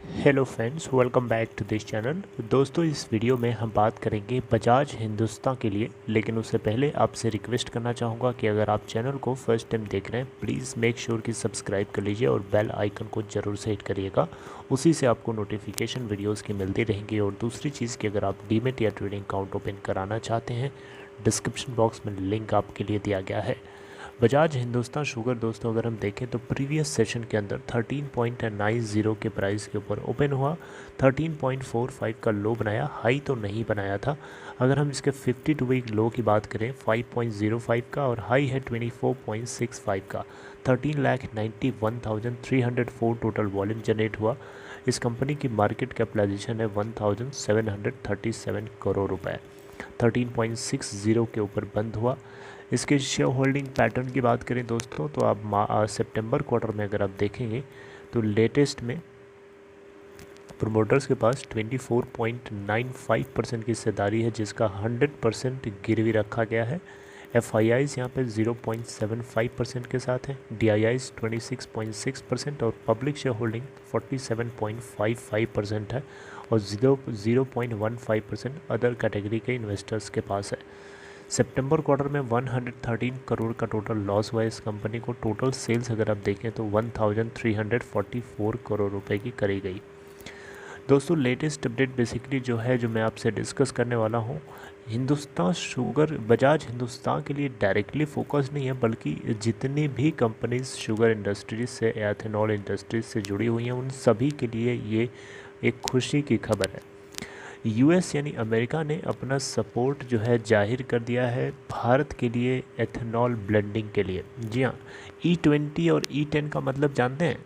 Hello friends, welcome back to this channel. दोस्तों, इस video में हम बात करेंगे बजाज हिंदुस्तान के लिए। लेकिन उससे पहले आपसे रिक्वेस्ट करना चाहूँगा कि अगर आप चैनल को फर्स्ट टाइम देख रहे हैं, प्लीज़ मेक श्योर कि सब्सक्राइब कर लीजिए और बेल आइकन को ज़रूर से हिट करिएगा। उसी से आपको नोटिफिकेशन वीडियोज़ की मिलती रहेंगी। और दूसरी चीज़ कि अगर आप डीमेट या ट्रेडिंग अकाउंट ओपन कराना चाहते हैं, डिस्क्रिप्शन बॉक्स में लिंक आपके लिए दिया गया है। बजाज हिंदुस्तान शुगर दोस्तों, अगर हम देखें तो प्रीवियस सेशन के अंदर 13.90 के प्राइस के ऊपर ओपन हुआ, 13.45 का लो बनाया, हाई तो नहीं बनाया था। अगर हम इसके 52 वीक लो की बात करें 5.05 का, और हाई है 24.65 का। 13,91,304 टोटल वॉल्यूम जनरेट हुआ। इस कंपनी की मार्केट कैपिटलाइजेशन है 1737 करोड़ रुपए। 13.60 के ऊपर बंद हुआ। इसके शेयर होल्डिंग पैटर्न की बात करें दोस्तों, तो आप सितंबर क्वार्टर में अगर आप देखेंगे तो लेटेस्ट में प्रोमोटर्स के पास 24.95% की हिस्सेदारी है, जिसका 100% गिरवी रखा गया है। एफ आई आईज़ यहाँ पर 0.75% के साथ हैं, डी आई आईज़ 26.6% और पब्लिक शेयर होल्डिंग 47.55% है, और 0.15% अदर कैटेगरी के इन्वेस्टर्स के पास है। सितंबर क्वार्टर में 113 करोड़ का टोटल लॉस हुआ इस कंपनी को। टोटल सेल्स अगर आप देखें तो 1344 करोड़ रुपए की करी गई। दोस्तों, लेटेस्ट अपडेट बेसिकली जो है, जो मैं आपसे डिस्कस करने वाला हूँ, हिंदुस्तान शुगर बजाज हिंदुस्तान के लिए डायरेक्टली फोकस नहीं है, बल्कि जितनी भी कंपनीज शुगर इंडस्ट्रीज से, एथेनॉल इंडस्ट्रीज से जुड़ी हुई हैं, उन सभी के लिए ये एक खुशी की खबर है। यूएस यानी अमेरिका ने अपना सपोर्ट जो है जाहिर कर दिया है भारत के लिए एथेनॉल ब्लेंडिंग के लिए। जी हाँ, E20 और E10 का मतलब जानते हैं?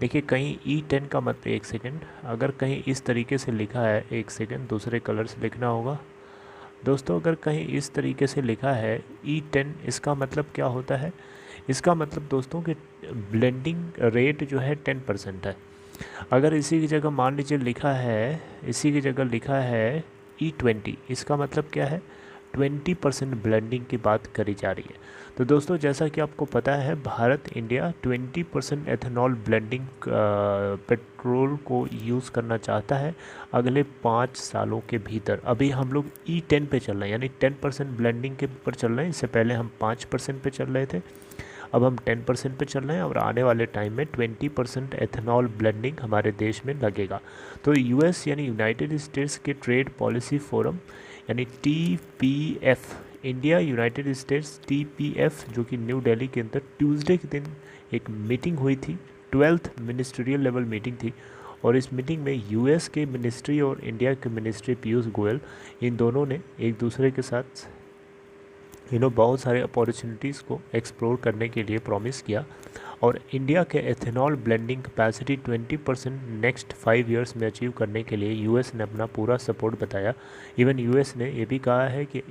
देखिए, कहीं E10 का मतलब, एक सेकंड, अगर कहीं इस तरीके से लिखा है, एक सेकंड, दूसरे कलर से लिखना होगा दोस्तों। अगर कहीं इस तरीके से लिखा है E10, इसका मतलब क्या होता है? इसका मतलब दोस्तों कि ब्लेंडिंग रेट जो है 10% है। अगर इसी की जगह मान लीजिए लिखा है, इसी की जगह लिखा है E20, इसका मतलब क्या है? 20% ब्लेंडिंग की बात करी जा रही है। तो दोस्तों, जैसा कि आपको पता है, Bharat India 20% ethanol blending petrol को यूज़ करना चाहता है अगले 5 सालों के भीतर। अभी हम लोग E10 पे चल रहे हैं, यानी 10% ब्लेंडिंग के ऊपर चल रहे हैं। इससे पहले हम 5% पे चल रहे थे, अब हम 10% पे चल रहे हैं, और आने वाले टाइम में 20% एथेनॉल ब्लेंडिंग हमारे देश में लगेगा। तो यूएस यानी यूनाइटेड स्टेट्स के ट्रेड पॉलिसी फोरम यानी TPF, India United states TPF, जो कि न्यू दिल्ली के अंदर ट्यूसडे के दिन एक मीटिंग हुई थी, 12th मिनिस्ट्रियल लेवल मीटिंग थी। और इस मीटिंग में यूएस के मिनिस्ट्री और इंडिया के मिनिस्ट्री पीयूष गोयल, इन दोनों ने एक दूसरे के साथ बहुत सारे अपॉर्चुनिटीज़ को एक्सप्लोर करने के लिए प्रॉमिस किया। और इंडिया के ethanol blending capacity 20% next 5 years में अचीव करने के लिए यूएस ने अपना पूरा सपोर्ट बताया। इवन यूएस ने ये भी कहा है कि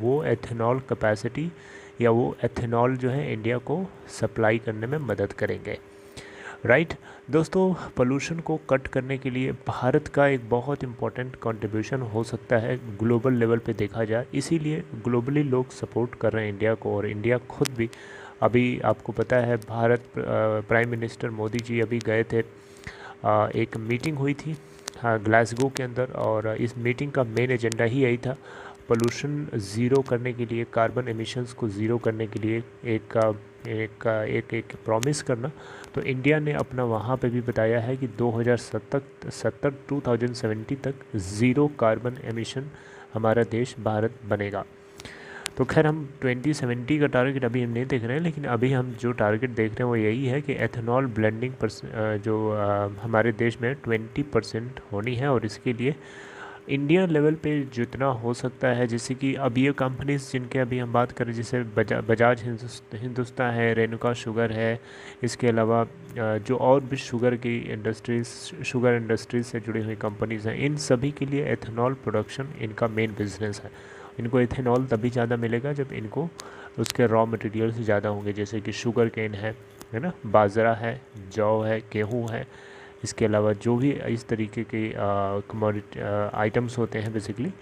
वो एथेनॉल कैपेसिटी या वो एथेनॉल जो है इंडिया को सप्लाई करने में मदद करेंगे। राइट दोस्तों, पोल्यूशन को कट करने के लिए भारत का एक बहुत इम्पोर्टेंट कंट्रीब्यूशन हो सकता है ग्लोबल लेवल पे देखा जाए। इसीलिए ग्लोबली लोग सपोर्ट कर रहे हैं इंडिया को, और इंडिया खुद भी, अभी आपको पता है, भारत प्राइम मिनिस्टर मोदी जी अभी गए थे, एक मीटिंग हुई थी ग्लासगो के अंदर, और इस मीटिंग का मेन एजेंडा ही यही था, पोल्यूशन ज़ीरो करने के लिए, कार्बन एमिशंस को ज़ीरो करने के लिए एक प्रॉमिस करना। तो इंडिया ने अपना वहाँ पे भी बताया है कि 2070 तक ज़ीरो कार्बन एमिशन हमारा देश भारत बनेगा। तो खैर, हम 2070 का टारगेट अभी हम नहीं देख रहे हैं, लेकिन अभी हम जो टारगेट देख रहे हैं वो यही है कि एथेनॉल ब्लेंडिंग जो हमारे देश में 20% होनी है। और इसके लिए इंडिया लेवल पे जितना हो सकता है, जैसे कि अब ये कंपनीज जिनके अभी हम बात करें, जैसे बजाज हिंदुस्तान है, रेणुका शुगर है, इसके अलावा जो और भी शुगर इंडस्ट्रीज से जुड़ी हुई कंपनीज हैं, इन सभी के लिए एथेनॉल प्रोडक्शन इनका मेन बिजनेस है। इनको एथेनॉल तभी ज़्यादा मिलेगा जब इनको उसके रॉ मटेरियल्स ज़्यादा होंगे, जैसे कि शुगर केन है ना, बाजरा है, जौ है, गेहूँ है। इसके अलावा जो भी इस तरीके के कमोडिटी आइटम्स होते हैं, बेसिकली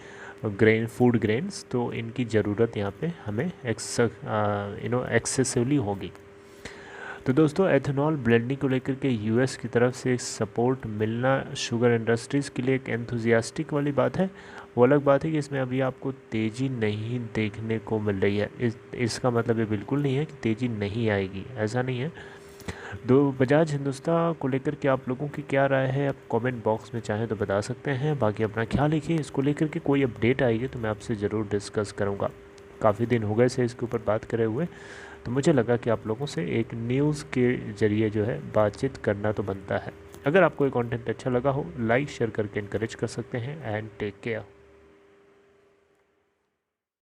फूड ग्रेन्स, तो इनकी ज़रूरत यहाँ पे हमें एक्सेसिवली होगी। तो दोस्तों एथेनॉल ब्लेंडिंग को लेकर के यूएस की तरफ से सपोर्ट मिलना शुगर इंडस्ट्रीज़ के लिए एक एंथुजियास्टिक वाली बात है। वो अलग बात है कि इसमें अभी आपको तेज़ी नहीं देखने को मिल रही है। इसका मतलब ये बिल्कुल नहीं है कि तेज़ी नहीं आएगी, ऐसा नहीं है। दो बजाज हिंदुस्तान को लेकर के आप लोगों की क्या राय है, आप कमेंट बॉक्स में चाहें तो बता सकते हैं। बाकी अपना ख्याल रखिए। इसको लेकर के कोई अपडेट आएगी तो मैं आपसे ज़रूर डिस्कस करूँगा। काफ़ी दिन हो गए से इसके ऊपर बात करे हुए, तो मुझे लगा कि आप लोगों से एक न्यूज़ के ज़रिए जो है बातचीत करना तो बनता है। अगर आपको ये कंटेंट अच्छा लगा हो, लाइक शेयर करके इनकरेज कर सकते हैं। And take care.